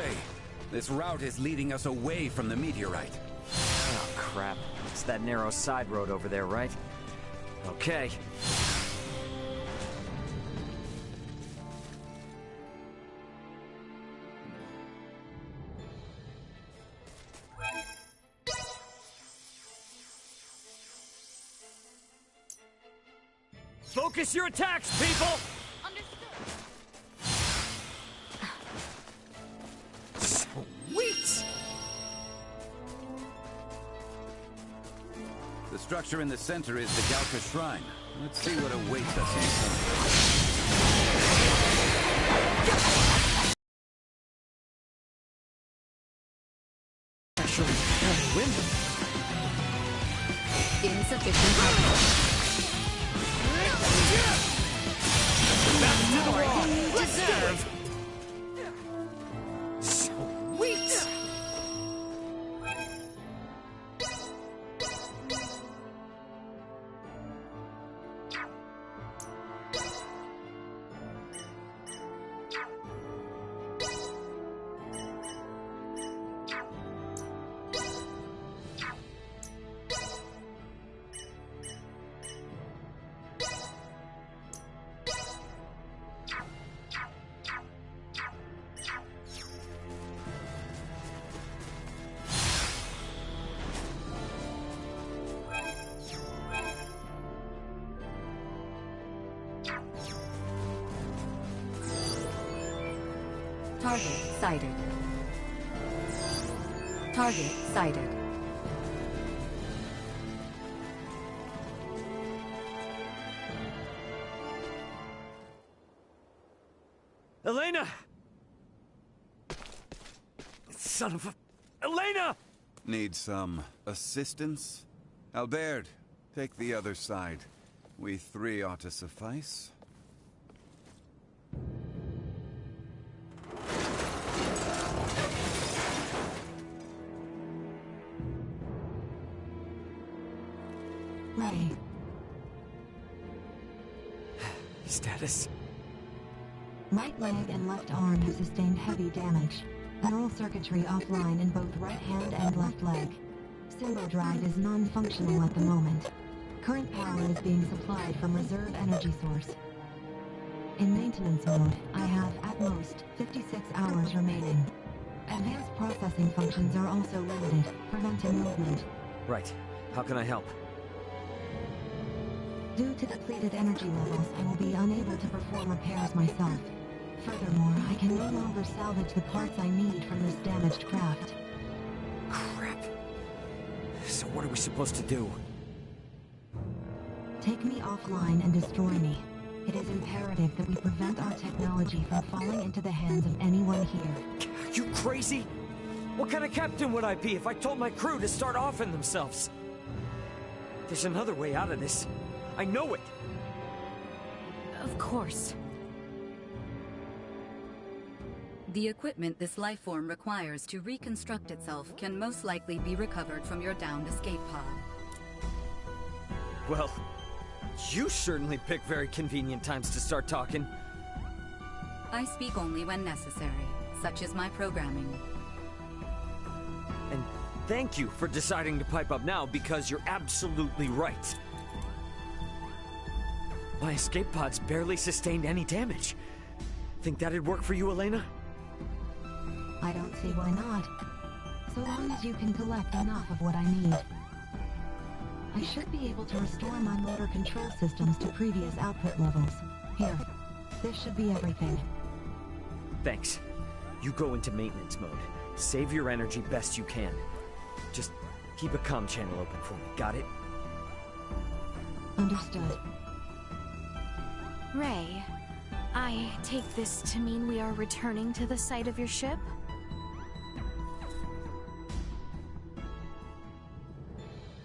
way. This route is leading us away from the meteorite. Oh, crap. It's that narrow side road over there, right? Okay. Focus your attacks, people! Sweet! The structure in the center is the Galka Shrine. Let's see what awaits us inside. Actually, window. Insufficient power. Back to the wall! Let's do it! Sweet! Target sighted. Target sighted. Elena! Son of a... Elena! Need some assistance? Albert, take the other side. We three ought to suffice. Ray. Status. Right leg and left arm have sustained heavy damage. Neural circuitry offline in both right hand and left leg. Symbo drive is non-functional at the moment. Current power is being supplied from reserve energy source. In maintenance mode, I have, at most, 56 hours remaining. Advanced processing functions are also limited, preventing movement. Right. How can I help? Due to depleted energy levels, I will be unable to perform repairs myself. Furthermore, I can no longer salvage the parts I need from this damaged craft. Crap. So what are we supposed to do? Take me offline and destroy me. It is imperative that we prevent our technology from falling into the hands of anyone here. Are you crazy? What kind of captain would I be if I told my crew to start offing themselves? There's another way out of this. I know it! Of course. The equipment this life form requires to reconstruct itself can most likely be recovered from your downed escape pod. Well, you certainly pick very convenient times to start talking. I speak only when necessary. Such is my programming. And thank you for deciding to pipe up now, because you're absolutely right. My escape pods barely sustained any damage. Think that'd work for you, Elena? I don't see why not. So long as you can collect enough of what I need. I should be able to restore my motor control systems to previous output levels. Here, this should be everything. Thanks. You go into maintenance mode. Save your energy best you can. Just keep a comm channel open for me, got it? Understood. Ray, I take this to mean we are returning to the site of your ship?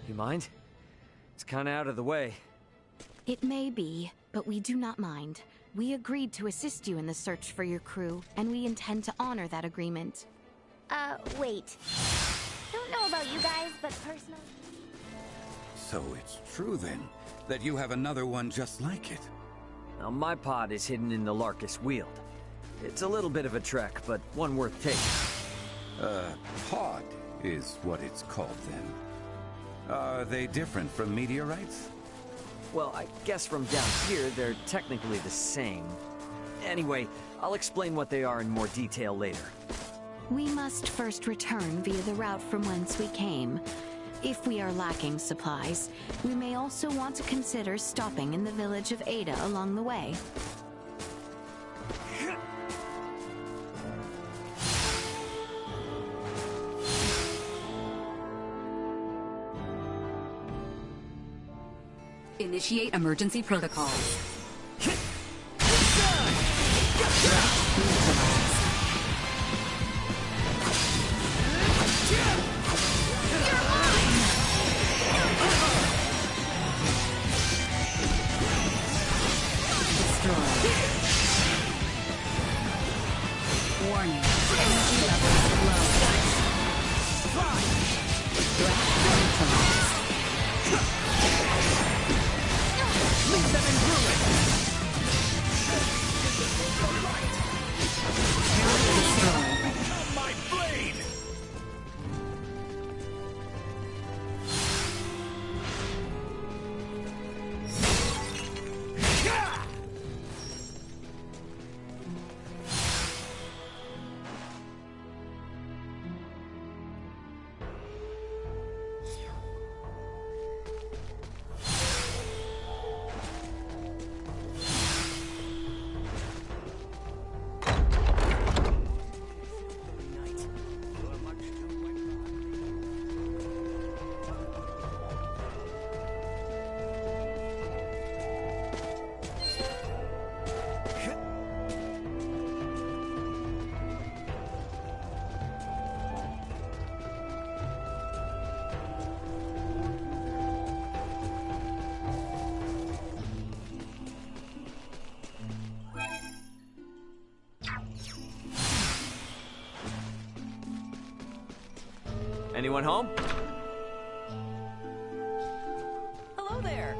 You mind? It's kinda out of the way. It may be, but we do not mind. We agreed to assist you in the search for your crew, and we intend to honor that agreement. Wait. Don't know about you guys, but personally... So it's true then, that you have another one just like it. Now, my pod is hidden in the Larkus Weald. It's a little bit of a trek, but one worth taking. Pod is what it's called then. Are they different from meteorites? Well, I guess from down here, they're technically the same. Anyway, I'll explain what they are in more detail later. We must first return via the route from whence we came. If we are lacking supplies, we may also want to consider stopping in the village of Ada along the way. Initiate emergency protocols. Anyone home? Hello there.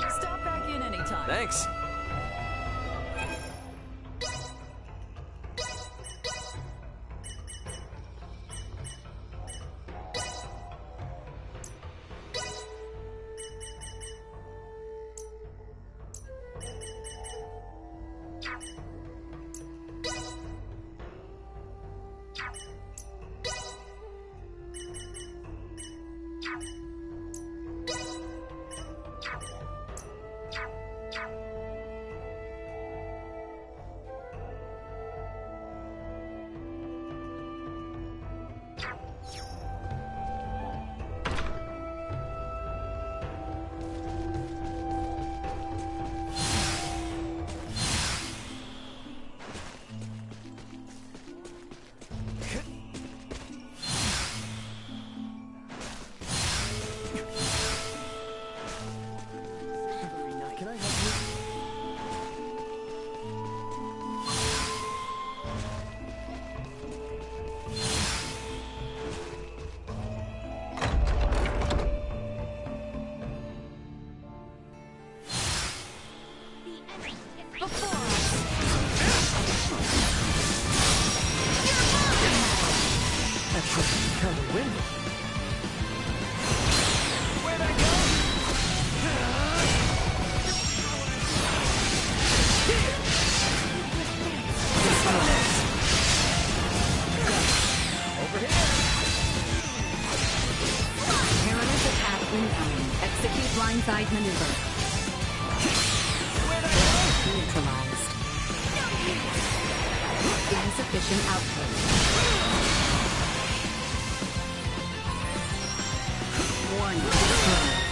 Stop back in anytime. Thanks. blindside maneuver. Neutralized. Insufficient output. Warning. Destroyed.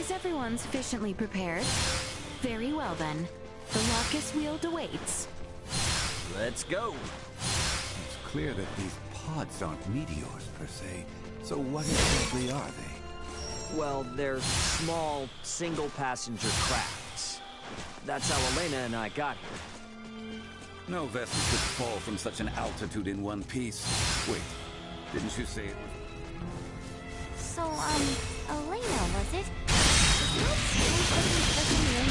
Is everyone sufficiently prepared? Very well then. The Locust Wield awaits. Let's go. It's clear that these pods aren't meteors per se. So what exactly are they? Well, they're small, single-passenger crafts. That's how Elena and I got here. No vessel could fall from such an altitude in one piece. Wait, didn't you say it was... So, Elena, was it? Is that something?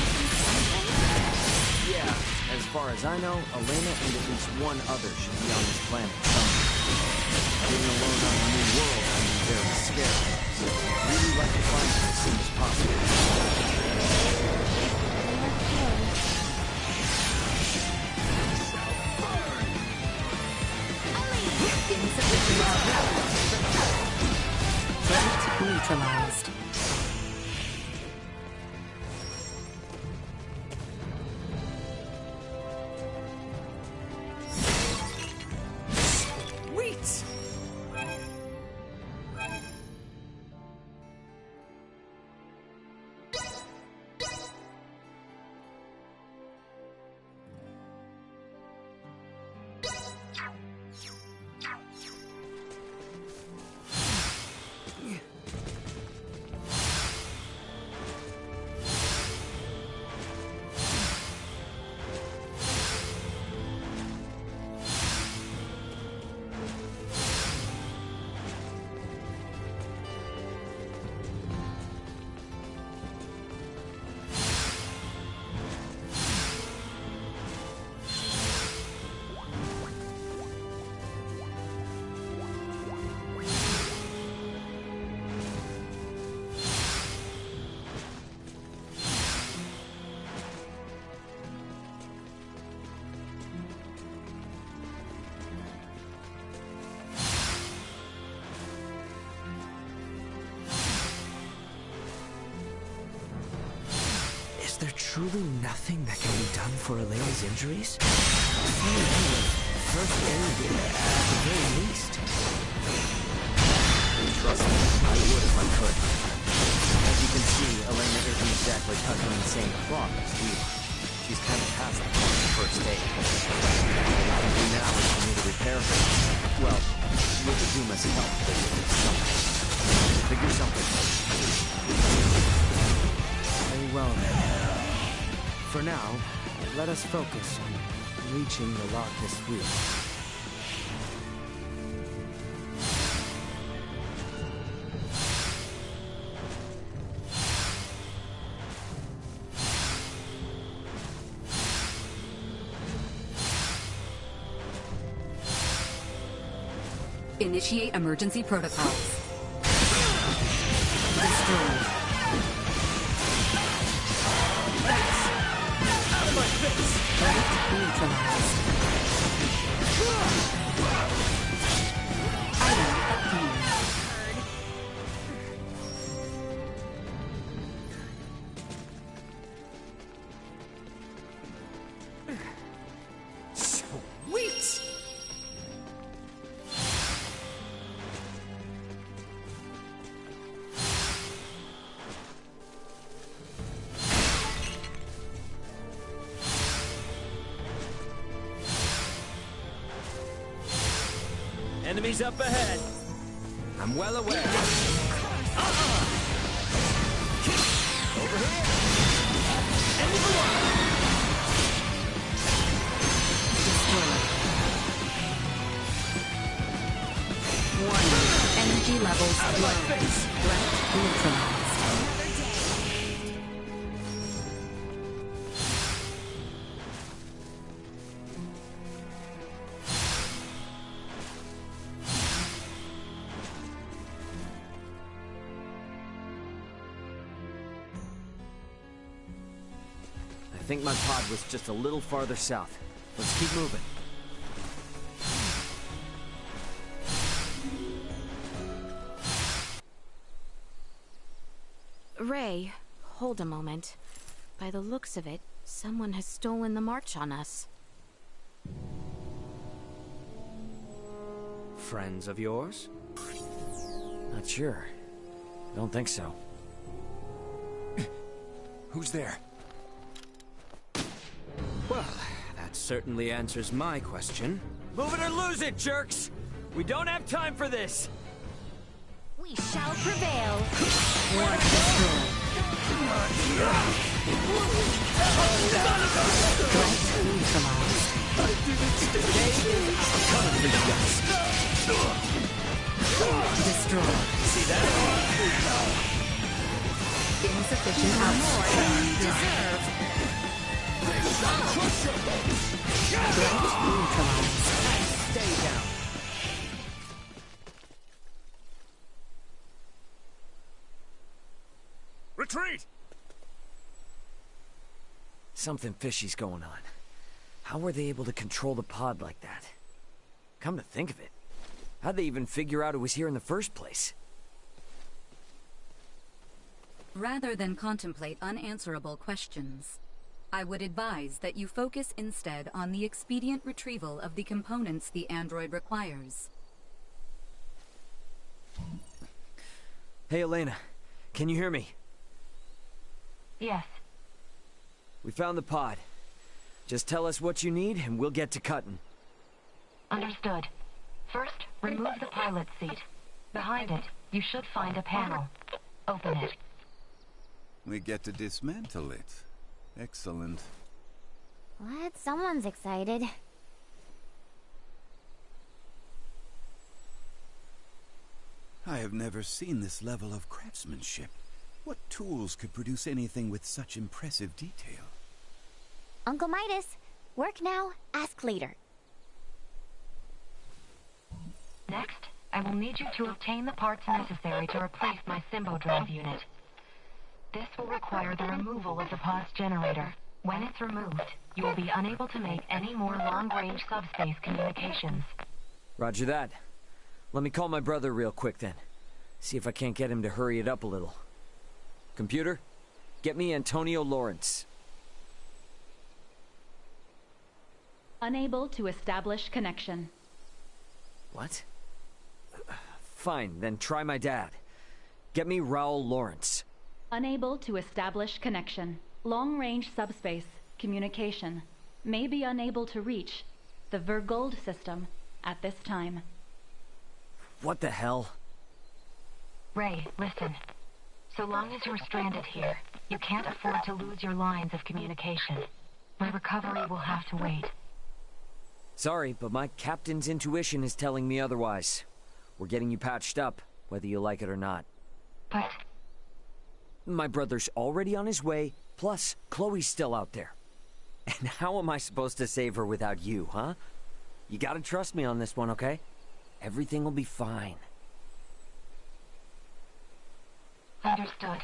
Yeah, as far as I know, Elena and at least one other should be on this planet somewhere. Being alone on a new world can be very scary, so I'd really like to find her as soon as possible. Threat neutralized. Sweet! Is there truly nothing that can be done for Elena's injuries? First aid, at the very least. Trust me, I would if I could. As you can see, Elena isn't exactly cut from the same cloth as we are. She's kind of past the point of first aid. All I can do now is for me to repair her. Well, with the Duma's help, figure something. Very well then. For now, let us focus on reaching the Locust Wheel. Initiate emergency protocols. Destroy. Threat neutralized. Item obtained. Sweet! Enemies up ahead. I'm well aware. Over here. Enemy one. Warning. Energy levels low. Threat neutralized. I think my pod was just a little farther south. Let's keep moving. Ray, hold a moment. By the looks of it, someone has stolen the march on us. Friends of yours? Not sure. Don't think so. Who's there? Well, that certainly answers my question. Move it or lose it, jerks! We don't have time for this! We shall prevail. Destroy. See that? Insufficient output. Deserve. Stay down. Retreat! Something fishy's going on. How were they able to control the pod like that? Come to think of it, how'd they even figure out it was here in the first place? Rather than contemplate unanswerable questions, I would advise that you focus instead on the expedient retrieval of the components the android requires. Hey, Elena, can you hear me? Yes. We found the pod. Just tell us what you need and we'll get to cutting. Understood. First, remove the pilot seat. Behind it, you should find a panel. Open it. We get to dismantle it. Excellent. What? Someone's excited. I have never seen this level of craftsmanship. What tools could produce anything with such impressive detail? Uncle Midas, work now, ask later. Next, I will need you to obtain the parts necessary to replace my Symbo drive unit. This will require the removal of the pod's generator. When it's removed, you will be unable to make any more long-range subspace communications. Roger that. Let me call my brother real quick then. See if I can't get him to hurry it up a little. Computer, get me Antonio Lawrence. Unable to establish connection. What? Fine, then try my dad. Get me Raul Lawrence. Unable to establish connection. Long-range subspace communication. May be unable to reach the Vergold system at this time. What the hell? Ray, listen. So long as you're stranded here, you can't afford to lose your lines of communication. My recovery will have to wait. Sorry, but my captain's intuition is telling me otherwise. We're getting you patched up, whether you like it or not. But... My brother's already on his way, plus Chloe's still out there. And how am I supposed to save her without you, huh? You gotta trust me on this one, okay? Everything will be fine. Understood.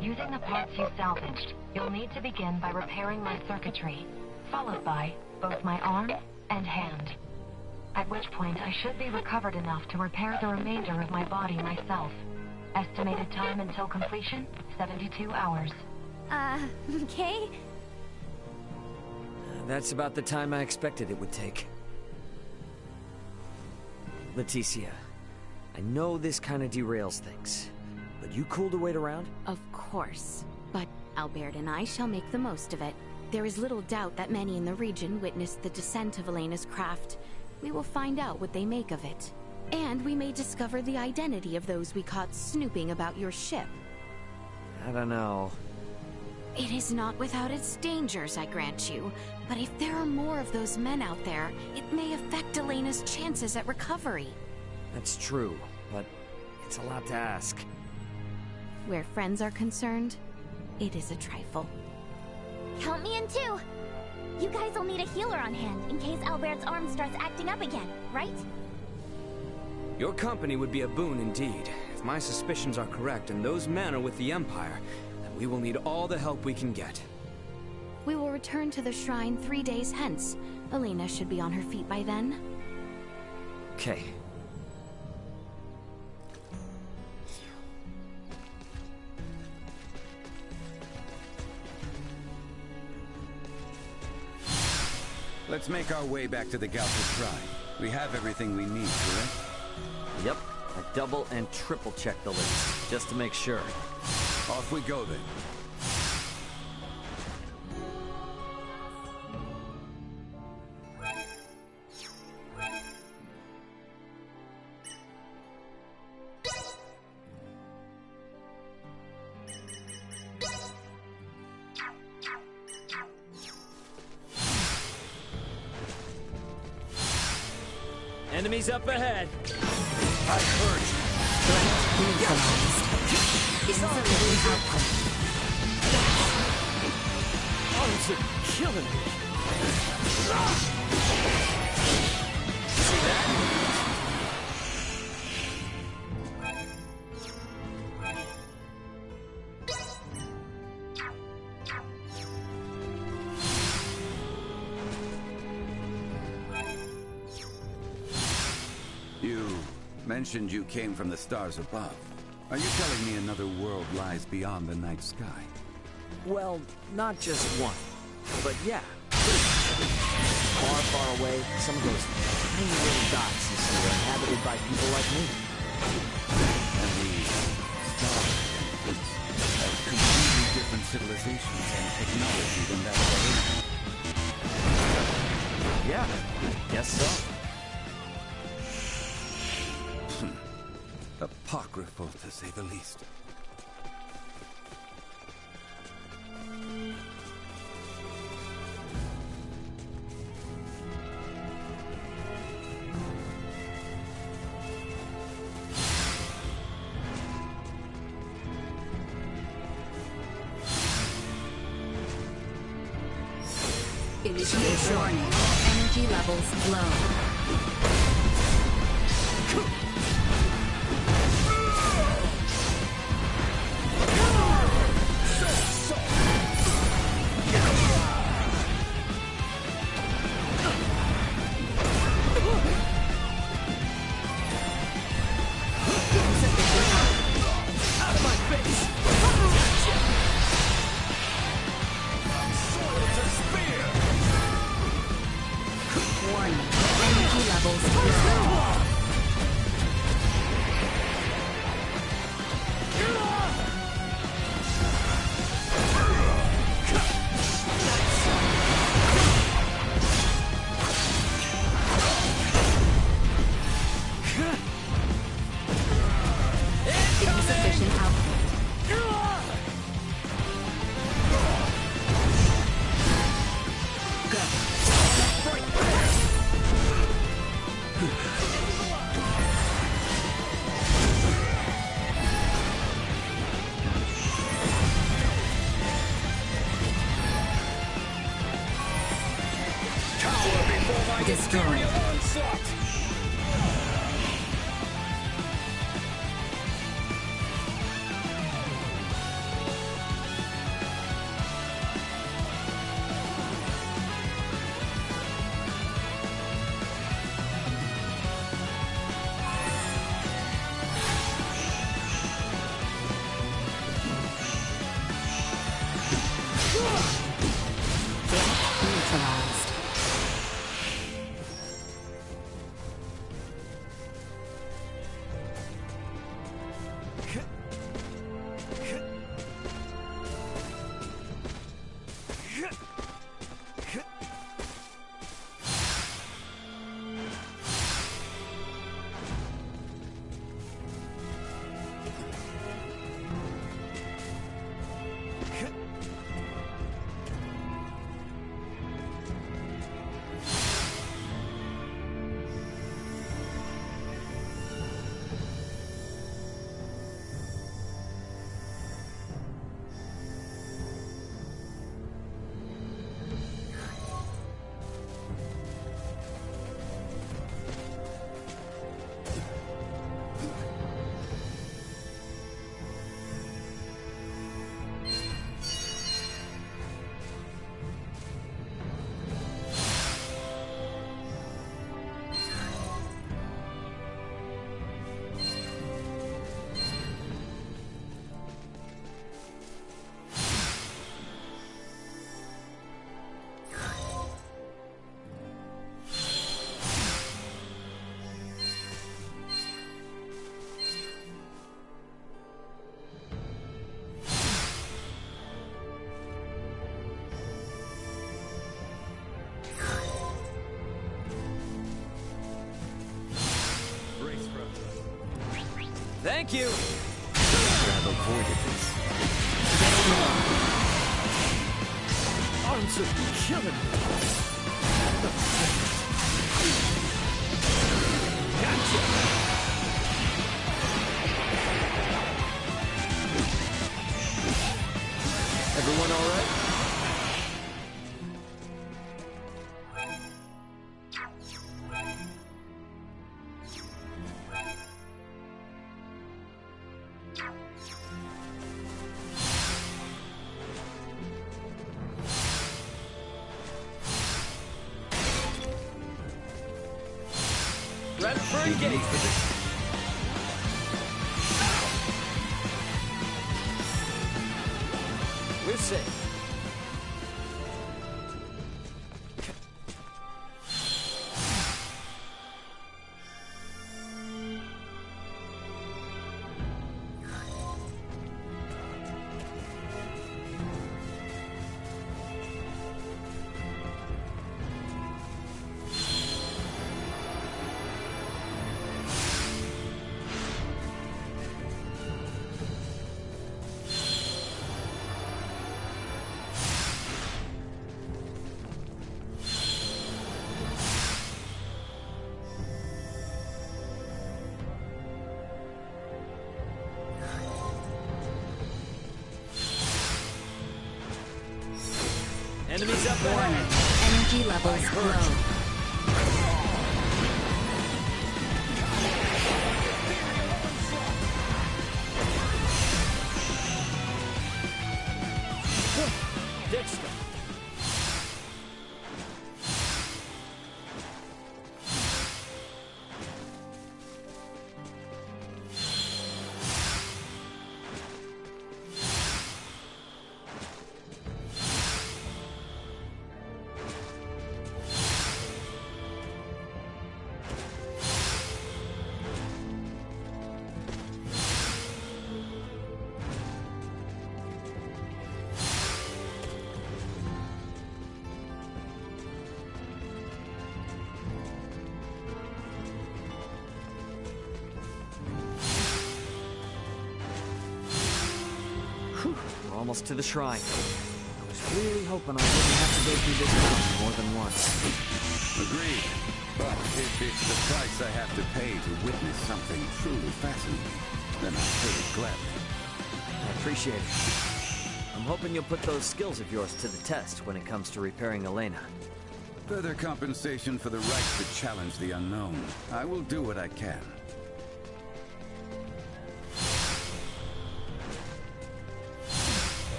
Using the parts you salvaged, you'll need to begin by repairing my circuitry, followed by both my arm and hand. At which point I should be recovered enough to repair the remainder of my body myself. Estimated time until completion, 72 hours. Okay? That's about the time I expected it would take. Leticia, I know this kind of derails things, but you cool to wait around? Of course. But Albert and I shall make the most of it. There is little doubt that many in the region witnessed the descent of Elena's craft. We will find out what they make of it. And we may discover the identity of those we caught snooping about your ship. I don't know. It is not without its dangers, I grant you. But if there are more of those men out there, it may affect Elena's chances at recovery. That's true, but it's a lot to ask. Where friends are concerned, it is a trifle. Count me in too! You guys will need a healer on hand in case Albert's arm starts acting up again, right? Your company would be a boon indeed. If my suspicions are correct and those men are with the Empire, then we will need all the help we can get. We will return to the shrine 3 days hence. Elena should be on her feet by then. Okay. Let's make our way back to the Galta Tribe. We have everything we need, correct? Yep. I double and triple check the list, just to make sure. Off we go then. Enemies up ahead. I've heard you. Insufficient output. Arms are killing me. See that? You mentioned you came from the stars above. Are you telling me another world lies beyond the night sky? Well, not just one. But yeah. Far, far away, some of those tiny little dots you see are inhabited by people like me. And these stars have completely different civilizations and technology than that of our own. Yeah, I guess so. Apocryphal, to say the least. Initiate warning. Energy levels low. Destroyed. Neutralized. Thank you! I've avoided this. Arms are killing me. Gotcha! Everyone all right? Ready for engagement. We're safe. Enemies up ahead. Energy levels low. Dexter. We're almost to the shrine. I was really hoping I wouldn't have to go through this mountain more than once. Agreed. But if it's the price I have to pay to witness something truly fascinating, then I'll pay it gladly. I appreciate it. I'm hoping you'll put those skills of yours to the test when it comes to repairing Elena. Further compensation for the right to challenge the unknown. I will do what I can.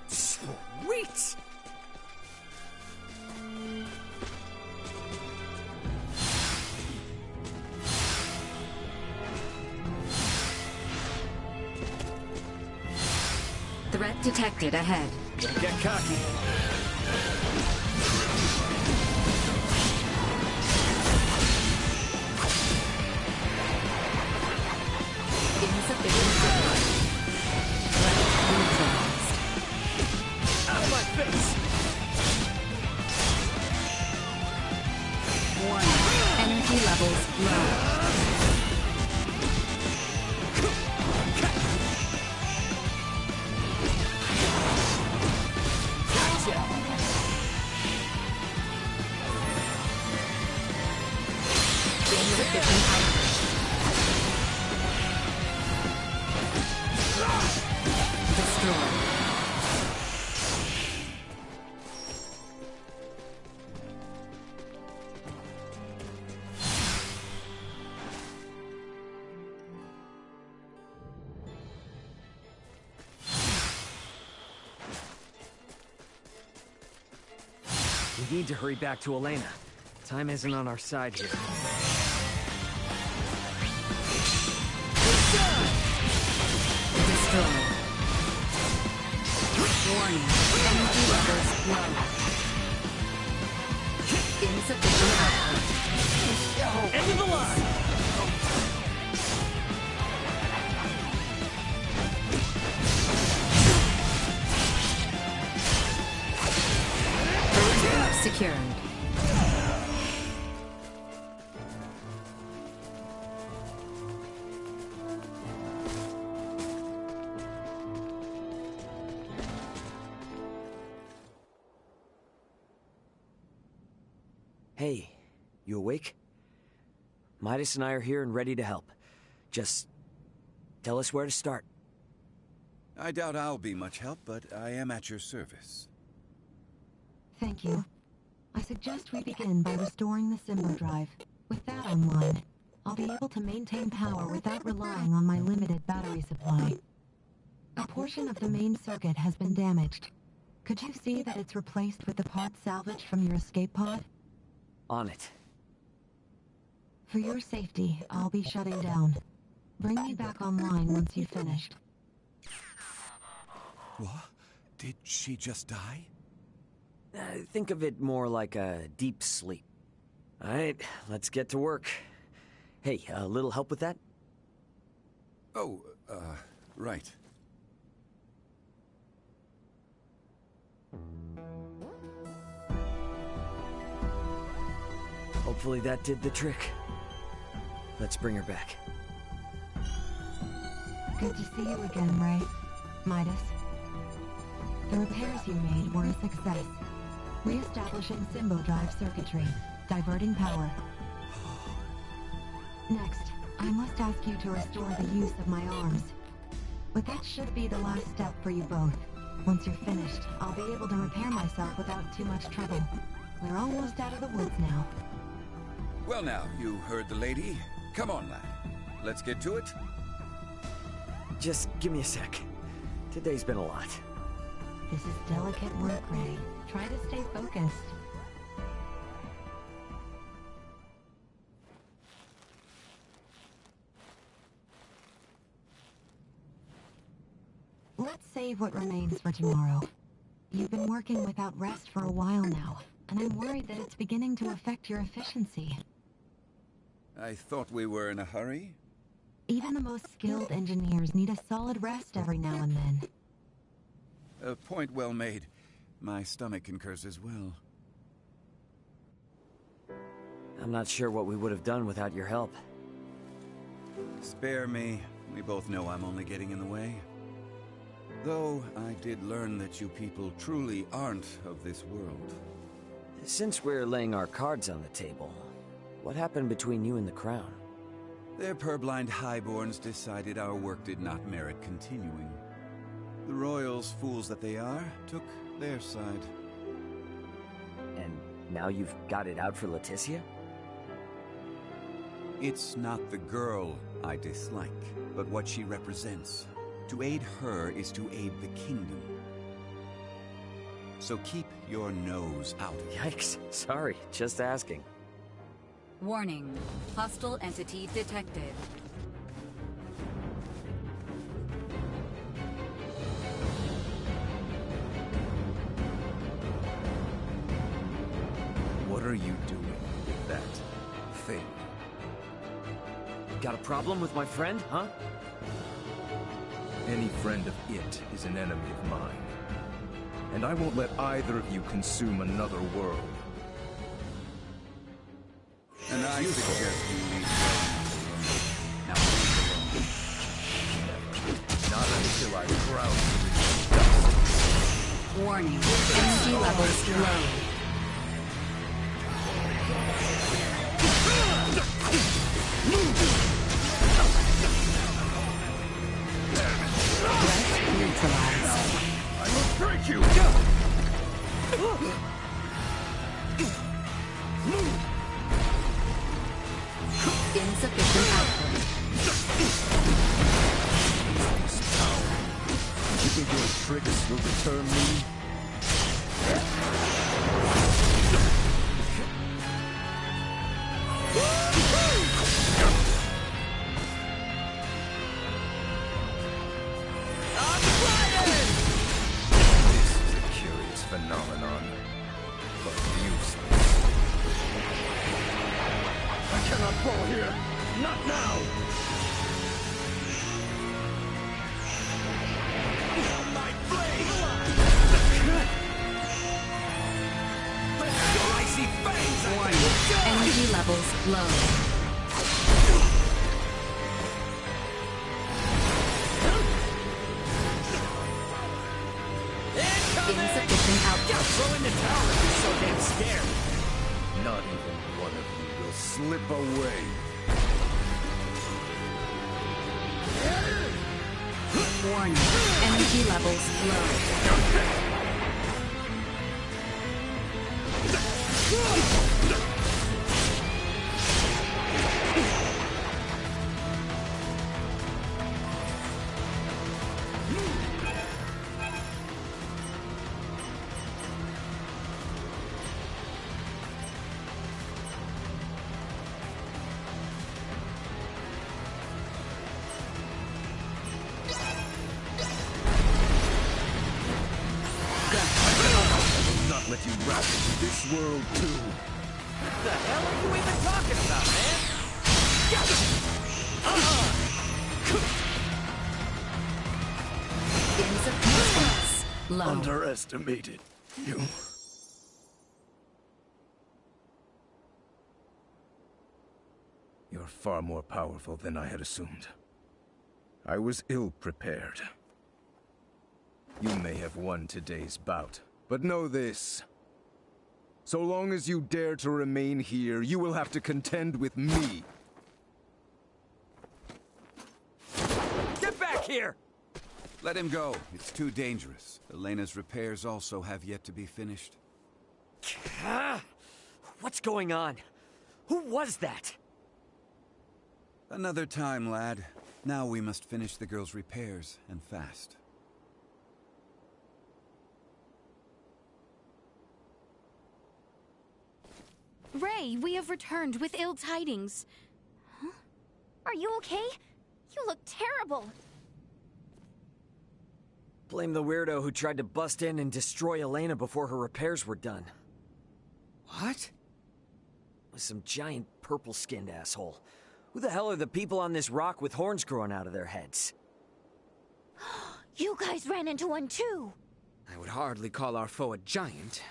Sweet! Threat detected ahead. Don't get cocky. Insufficient support. Threat neutralized. Out of my face! Warning. Energy levels low. We need to hurry back to Elena. Time isn't on our side here. Destroy. Warning. Energy levels low. Insufficient output. End of the line! Secure. You awake? Midas and I are here and ready to help. Just tell us where to start. I doubt I'll be much help, but I am at your service. Thank you. I suggest we begin by restoring the Symbo drive. With that online, I'll be able to maintain power without relying on my limited battery supply. A portion of the main circuit has been damaged. Could you see that it's replaced with the parts salvaged from your escape pod? On it. For your safety, I'll be shutting down. Bring me back online once you've finished. What? Did she just die? Think of it more like a deep sleep. Alright, let's get to work. Hey, a little help with that? Oh, right. Hopefully that did the trick. Let's bring her back. Good to see you again, Ray. Midas. The repairs you made were a success. Re-establishing Symbo drive circuitry, diverting power. Next, I must ask you to restore the use of my arms. But that should be the last step for you both. Once you're finished, I'll be able to repair myself without too much trouble. We're almost out of the woods now. Well now, you heard the lady. Come on, lad. Let's get to it. Just give me a sec. Today's been a lot. This is delicate work, Ray. Try to stay focused. Let's save what remains for tomorrow. You've been working without rest for a while now, and I'm worried that it's beginning to affect your efficiency. I thought we were in a hurry. Even the most skilled engineers need a solid rest every now and then. A point well made. My stomach concurs as well. I'm not sure what we would have done without your help. Spare me. We both know I'm only getting in the way. Though I did learn that you people truly aren't of this world. Since we're laying our cards on the table, what happened between you and the Crown? Their purblind highborns decided our work did not merit continuing. The royals, fools that they are, took their side. And now you've got it out for Leticia? It's not the girl I dislike, but what she represents. To aid her is to aid the kingdom. So keep your nose out of it. Yikes. Sorry, just asking. Warning. Hostile entity detected. What are you doing with that thing? Got a problem with my friend, huh? Any friend of it is an enemy of mine. And I won't let either of you consume another world. And I suggest you leave now leave alone. Not until I drown you. Warning. Energy levels low. Threat neutralized. I will break you! Insufficient output. You think your tricks will deter me? This is a curious phenomenon, but useless. I cannot fall here! Not now! My blade! I see fangs! Warning. Energy levels low. Insufficient output. Throw in the towel if you're so damn scared! Not even one of you slip away. Warning. Energy levels low. Let you ravage this world too. What the hell are you even talking about, man? Gains of influence low. Underestimated you. You're far more powerful than I had assumed. I was ill-prepared. You may have won today's bout, but know this. So long as you dare to remain here, you will have to contend with me. Get back here! Let him go. It's too dangerous. Elena's repairs also have yet to be finished. What's going on? Who was that? Another time, lad. Now we must finish the girl's repairs, and fast. Ray, we have returned with ill tidings. Huh? Are you okay? You look terrible. Blame the weirdo who tried to bust in and destroy Elena before her repairs were done. What? Some giant purple-skinned asshole. Who the hell are the people on this rock with horns growing out of their heads? You guys ran into one too. I would hardly call our foe a giant,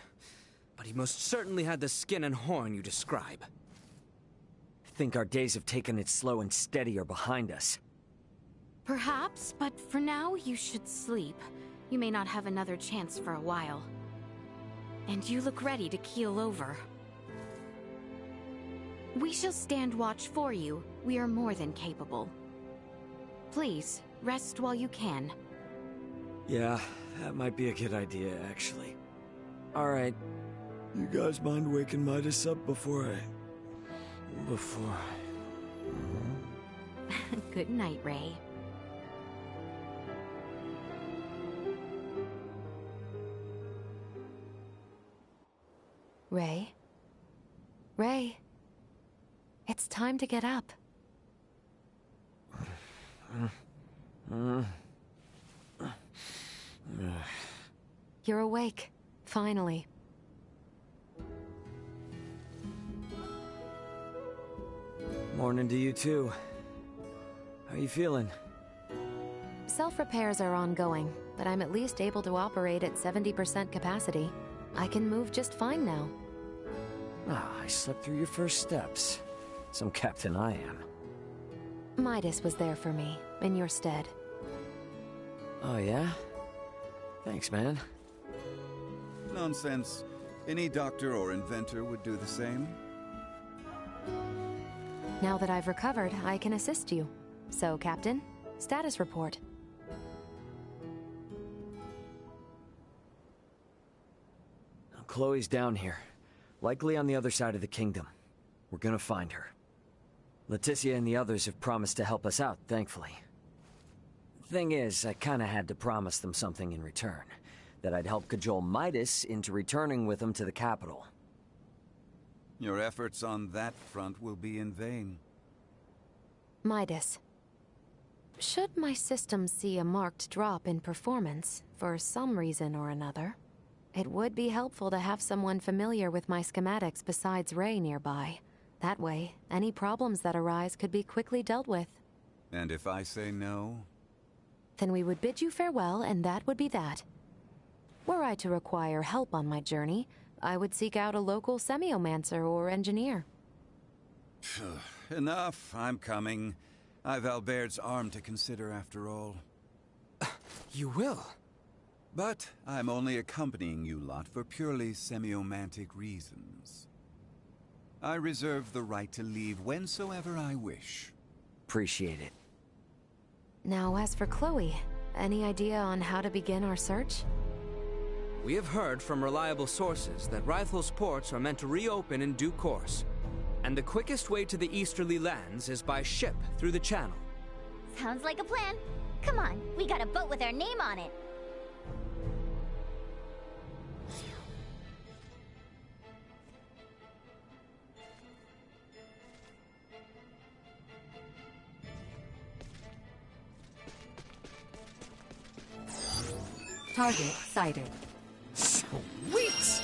but he most certainly had the skin and horn you describe. I think our days of taking it slow and steady are behind us. Perhaps, but for now you should sleep. You may not have another chance for a while. And you look ready to keel over. We shall stand watch for you. We are more than capable. Please, rest while you can. Yeah, that might be a good idea, actually. Alright. You guys mind waking Midas up before I... Good night, Ray. Ray? Ray? It's time to get up. You're awake, finally. Morning to you too. How you feeling? Self-repairs are ongoing, but I'm at least able to operate at 70% capacity. I can move just fine now. I slept through your first steps. Some captain I am. Midas was there for me, in your stead. Oh yeah? Thanks, man. Nonsense. Any doctor or inventor would do the same. Now that I've recovered, I can assist you. So, Captain, status report. Chloe's down here. Likely on the other side of the kingdom. We're gonna find her. Leticia and the others have promised to help us out, thankfully. Thing is, I kinda had to promise them something in return. That I'd help cajole Midas into returning with them to the capital. Your efforts on that front will be in vain. Midas. Should my system see a marked drop in performance, for some reason or another, it would be helpful to have someone familiar with my schematics besides Ray nearby. That way, any problems that arise could be quickly dealt with. And if I say no? Then we would bid you farewell, and that would be that. Were I to require help on my journey, I would seek out a local semiomancer or engineer. Enough, I'm coming. I've Albert's arm to consider after all. You will? But I'm only accompanying you lot for purely semiomantic reasons. I reserve the right to leave whensoever I wish. Appreciate it. Now, as for Chloe, any idea on how to begin our search? We have heard from reliable sources that Rythel's ports are meant to reopen in due course. And the quickest way to the easterly lands is by ship through the channel. Sounds like a plan. Come on, we got a boat with our name on it. Target sighted. Sweet!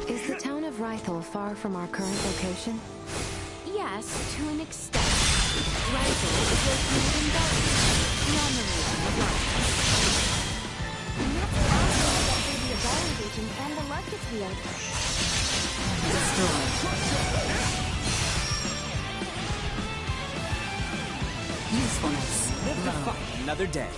Is the town of Rythel far from our current location? Yes, to an extent. Rythel is located in darkness, beyond the region of light. And that's also that through the Abari region and the Luckett field. Destroy. Usefulness. Live to low. fight another day.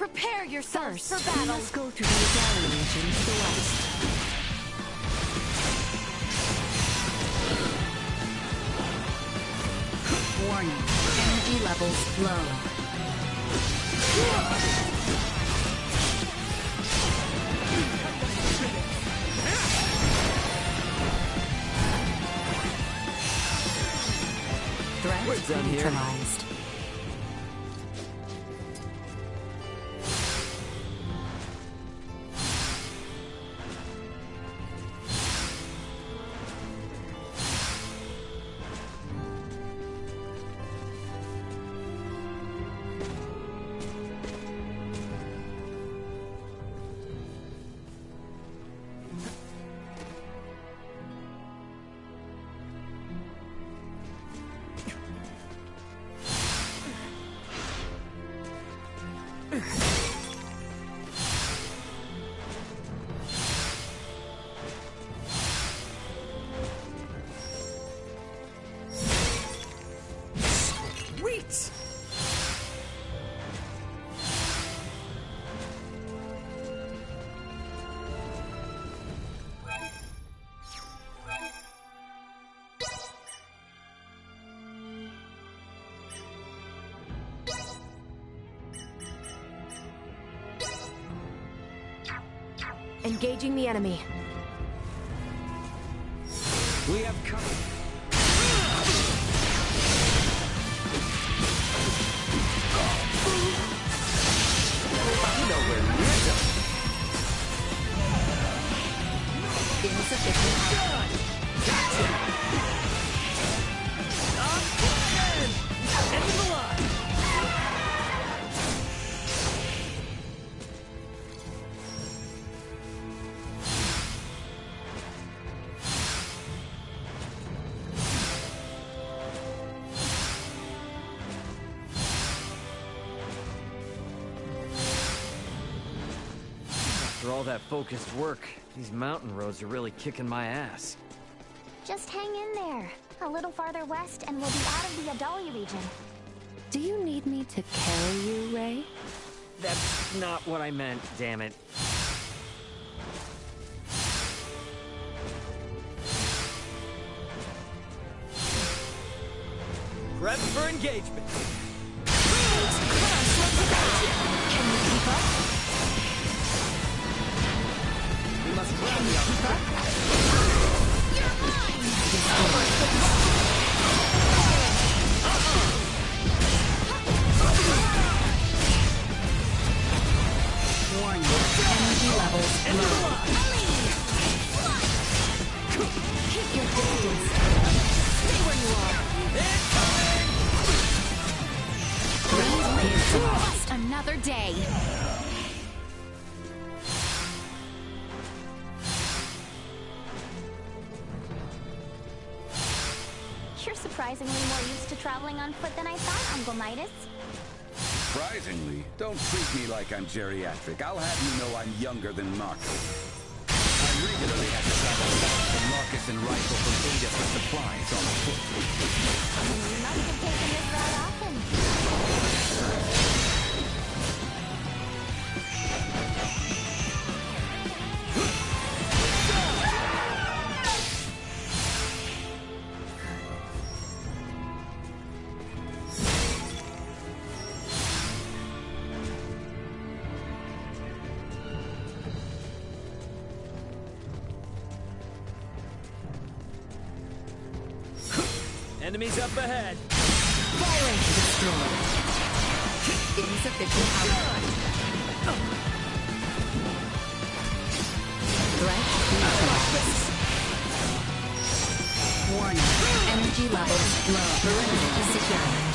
Prepare yourselves First, for we battle. must go through the Italian region to the west. Warning. Energy levels low. We're Threat done here. neutralized. Sweet! Engaging the enemy. We have come. Nowhere near them. Insufficient power. Gotcha! End of the line! After all that focused work, these mountain roads are really kicking my ass. Just hang in there. A little farther west and we'll be out of the Adali region. Do you need me to carry you, Ray? That's not what I meant, damn it. Prep for engagement. Can you keep up? We must rally up. You're mine! Warning. Energy levels low. Keep your distance. Stay where you are. Just another day. You're surprisingly more used to traveling on foot than I thought, Uncle Midas. Surprisingly, don't treat me like I'm geriatric. I'll have you know I'm younger than Marcus. I regularly have to travel south to Marcus and Rifle from aid us with supplies on foot. You must have taken this route often. Enemies up ahead. Firing destroyed. Insufficient power. Threat neutralized. Warning. Energy levels low. Perimeter secured.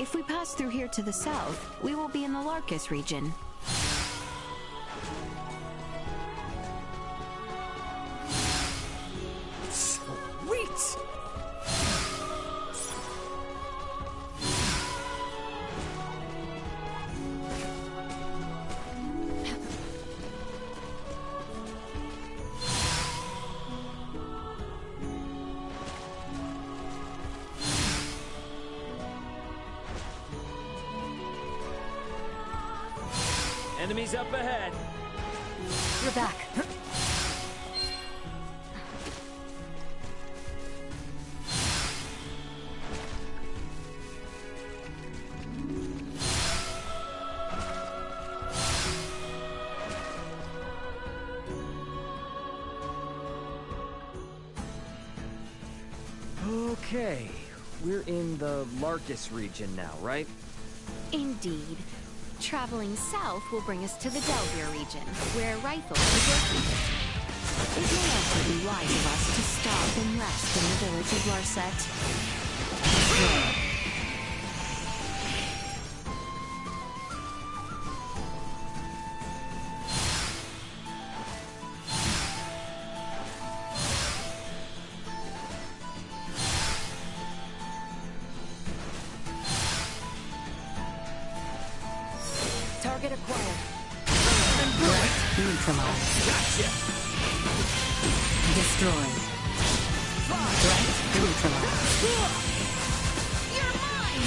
If we pass through here to the south, we will be in the Larkus region. Sweet! Enemies up ahead. You're back. Okay, we're in the Larkus region now, right? Indeed. Traveling south will bring us to the Delvir region, where rifles is located. It may also be wise of us to stop and rest in the village of Larset. Target acquired. Neutralized. Gotcha. Destroyed. Threat neutralized. You're mine!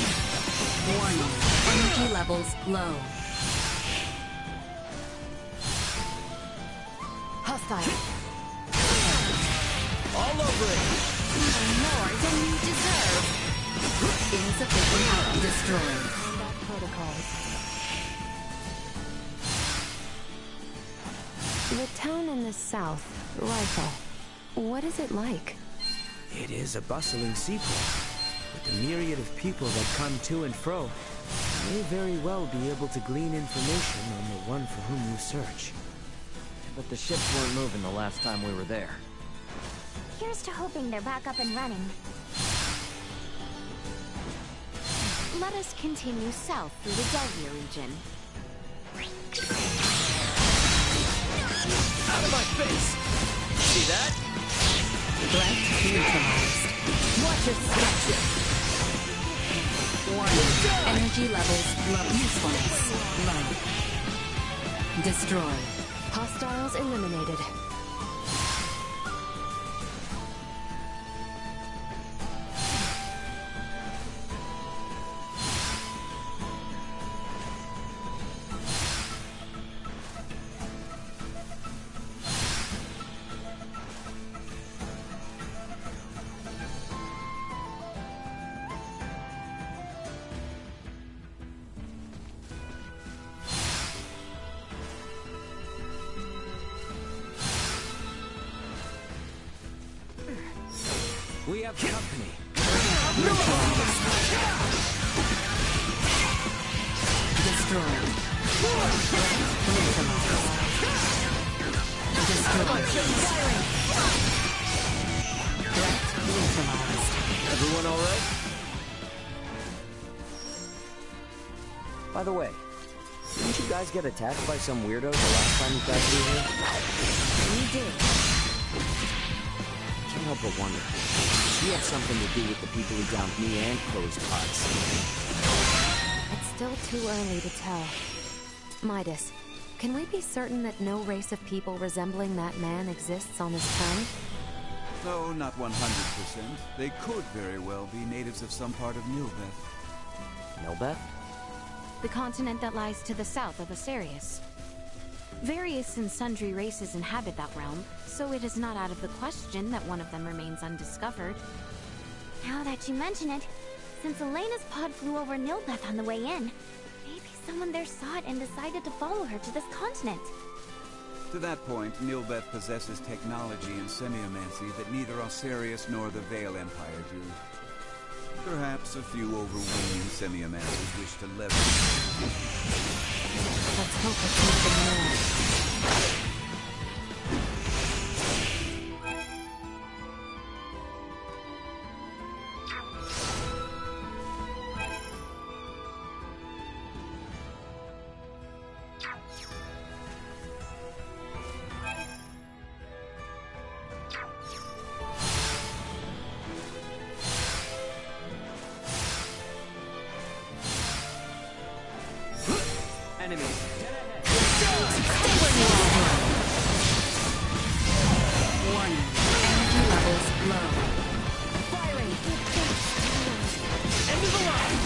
Warning. Energy levels low. Hostile. All over it. More than you deserve. Insufficient power. Destroyed. Combat protocols. The town in the south, Rifle. What is it like? It is a bustling seaport. With the myriad of people that come to and fro, you may very well be able to glean information on the one for whom you search. But the ships weren't moving the last time we were there. Here's to hoping they're back up and running. Let us continue south through the Delvir region. Out of my face. See that? Threat neutralized. Watch it. Gotcha. Warning. Energy levels low. Usefulness low. Destroyed. Hostiles eliminated. We have company. Destroyed. Destroyed. Threat neutralized. Everyone all right? By the way, didn't you guys get attacked by some weirdo the last time you guys were here? We did. Can't help but wonder. He had something to do with the people who downed me and closed pods. It's still too early to tell. Midas, can we be certain that no race of people resembling that man exists on this planet? No, not 100%. They could very well be natives of some part of Nilbeth. Nilbeth? The continent that lies to the south of Asarius. Various and sundry races inhabit that realm, so it is not out of the question that one of them remains undiscovered. Now that you mention it, since Elena's pod flew over Nilbeth on the way in, maybe someone there saw it and decided to follow her to this continent. To that point, Nilbeth possesses technology and semiomancy that neither Osirius nor the Vale Empire do. Perhaps a few overweening semiomancers wish to leverage. Let's hope it's nothing more. Enemies. Warning. Energy levels low. Firing! End of the line!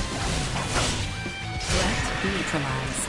Threat neutralized.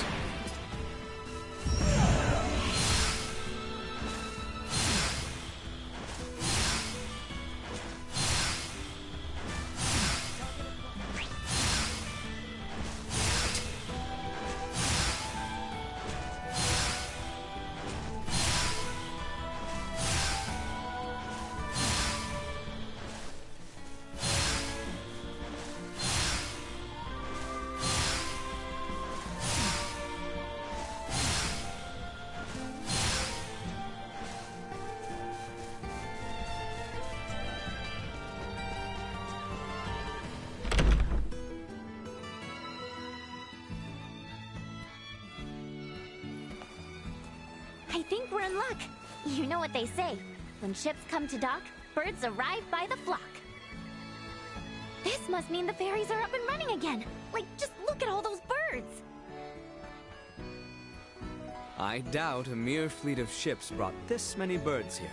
I think we're in luck. You know what they say. When ships come to dock, birds arrive by the flock. This must mean the ferries are up and running again. Like, just look at all those birds. I doubt a mere fleet of ships brought this many birds here.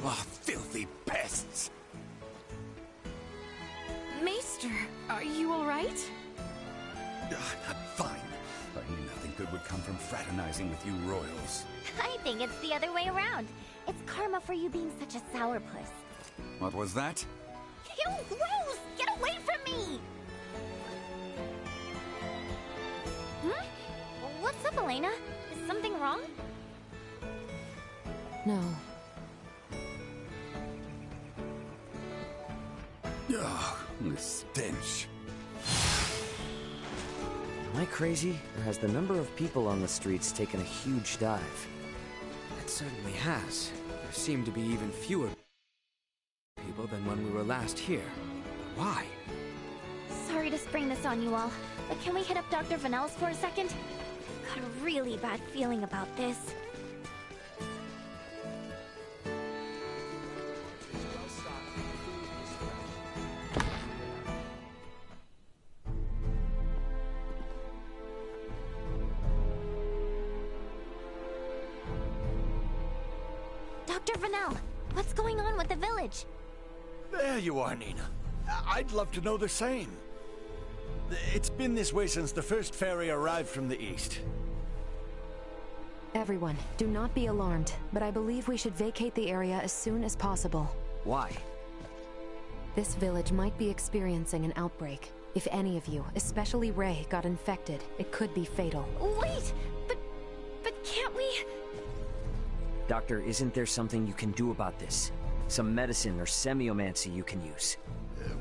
Ah, filthy pests! Maester, are you alright? I'm fine. I knew nothing good would come from fraternizing with you royals. I think it's the other way around. It's karma for you being such a sourpuss. What was that? Ew, gross! Get away from me! Hmm? What's up, Elena? Is something wrong? No. Ugh, this stench. Am I crazy, or has the number of people on the streets taken a huge dive? It certainly has. There seem to be even fewer people than when we were last here. Why? Sorry to spring this on you all, but can we hit up Dr. Vanel's for a second? I've got a really bad feeling about this. Dr. Vanel, what's going on with the village? There you are, Nina. I'd love to know the same. It's been this way since the first ferry arrived from the east. Everyone, do not be alarmed, but I believe we should vacate the area as soon as possible. Why? This village might be experiencing an outbreak. If any of you, especially Ray, got infected, it could be fatal. Wait! But can't we... Doctor, isn't there something you can do about this? Some medicine or semiomancy you can use?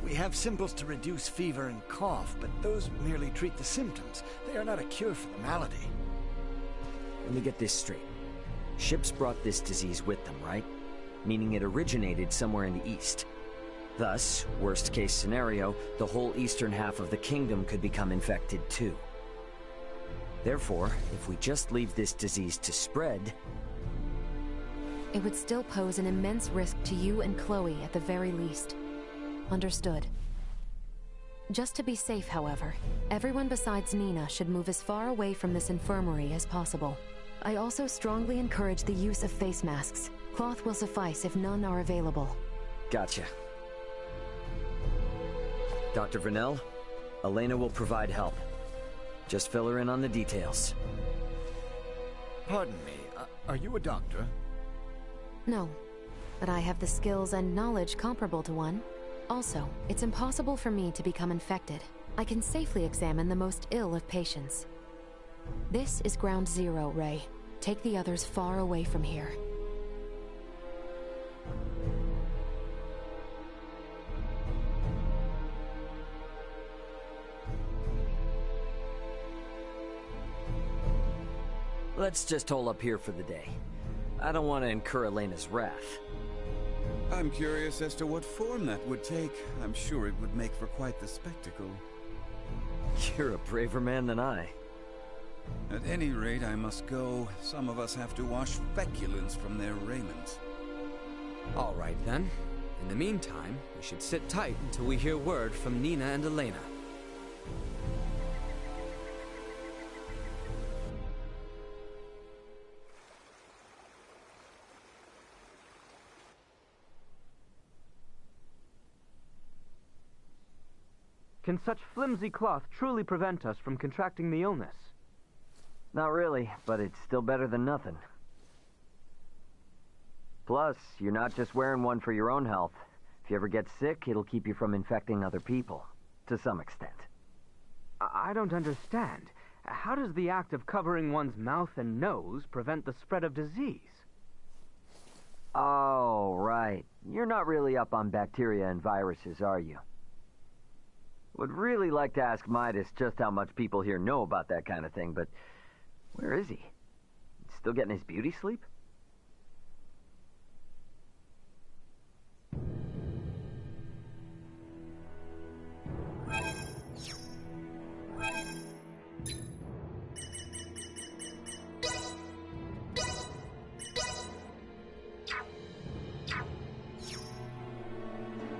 We have simples to reduce fever and cough, but those merely treat the symptoms. They are not a cure for the malady. Let me get this straight. Ships brought this disease with them, right? Meaning it originated somewhere in the east. Thus, worst case scenario, the whole eastern half of the kingdom could become infected too. Therefore, if we just leave this disease to spread... It would still pose an immense risk to you and Chloe at the very least. Understood. Just to be safe, however, everyone besides Nina should move as far away from this infirmary as possible. I also strongly encourage the use of face masks. Cloth will suffice if none are available. Gotcha. Dr. Vanel, Elena will provide help. Just fill her in on the details. Pardon me, are you a doctor? No, but I have the skills and knowledge comparable to one. Also, it's impossible for me to become infected. I can safely examine the most ill of patients. This is ground zero, Ray. Take the others far away from here. Let's just hole up here for the day. I don't want to incur Elena's wrath. I'm curious as to what form that would take. I'm sure it would make for quite the spectacle. You're a braver man than I. At any rate, I must go. Some of us have to wash feculence from their raiment. All right, then. In the meantime, we should sit tight until we hear word from Nina and Elena. Can such flimsy cloth truly prevent us from contracting the illness? Not really, but it's still better than nothing. Plus, you're not just wearing one for your own health. If you ever get sick, it'll keep you from infecting other people, to some extent. I don't understand. How does the act of covering one's mouth and nose prevent the spread of disease? Oh, right. You're not really up on bacteria and viruses, are you? Would really like to ask Midas just how much people here know about that kind of thing, but where is he? Still getting his beauty sleep?